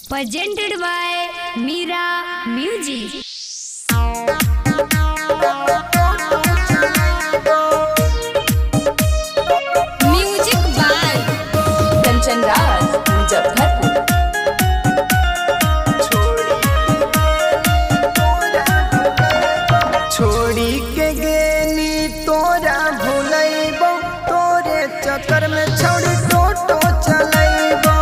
presented by Mira Music. Music by Kanchan Raj Muzaffarpur. छोड़ी के गेनी तोरा भूलैबो, तोरे चक्कर में छौड़ी टोटो चलैबो।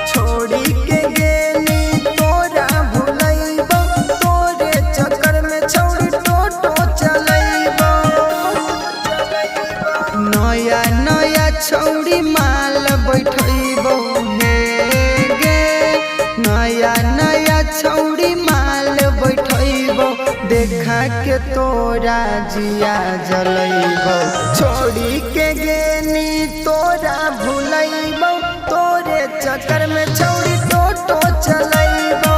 छोड़ी के गेनी तोरा भूलैबो, तोरे चक्कर में छौड़ी टोटो चलैबो। नया नया छौड़ी माल बैठैबो हे गे, नया नया छौड़ी माल बैठैबो, देखा के तोरा जिया जलैबो। छोड़ी के गेनी तोरा भूलैबो, तोरे चक्कर में छौड़ी टोटो चलैबो।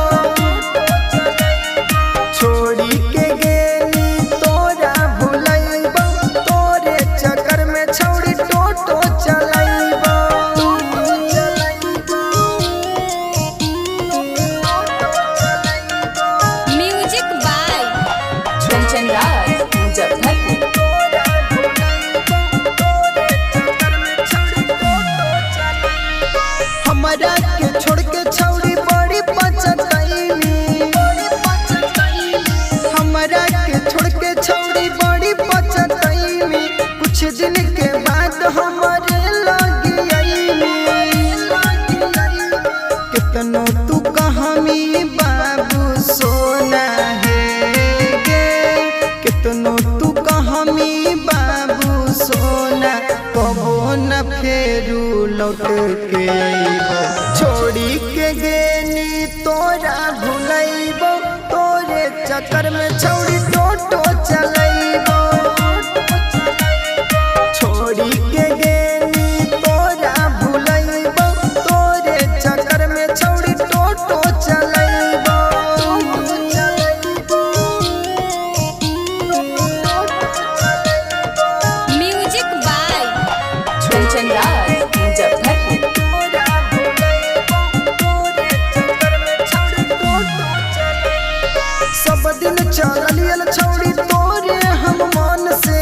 छोड़ी के गेनी तोरा भूलैबो, तोरे चक्कर में छौड़ी टोटो चलैबो। Music by Kanchan Raj Muzaffarpur. हमरा के छोड़ के छौड़ी बड़ी पछतैली, हमरा के छोड़ के छौड़ी बड़ी पछतैली। कुछ दिन के बाद हमरे लगी आईली, कितनो तू कहमी बाबू सोना है गे, कितनो तू कहमी बाबू सोना, कबो न फेरू लौट के अइबो। छोड़ी के गेनी तोरा भूलैबो, तोरे चक्कर में छौड़ी टोटो चलैबो। छोड़ी के गेनी तोरा भूलैबो, तोरे चक्कर में छौड़ी टोटो चलैबो। Music by Kanchan Raj Muzaffarpur. सब दिन चलियल छौड़ी तोरे हम मन से,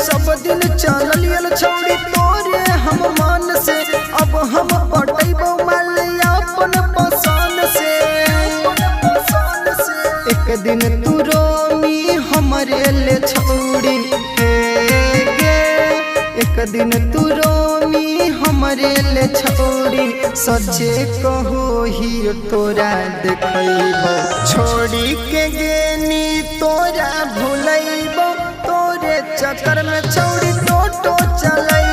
सब दिन चलियल छौड़ी तोरे हम मन से। अब हम पटैबो मालिया अपन पसंद से। एक दिन तू रोमी हमरे ले छौड़ी हे गे, एक दिन तू रोमी हमरे ले छौड़ी, सच्चे कहो ही तोरा देखैबो। छोड़ी के गेनी तोरा भूलैबो, तोरे चक्कर में छौड़ी टोटो चलै।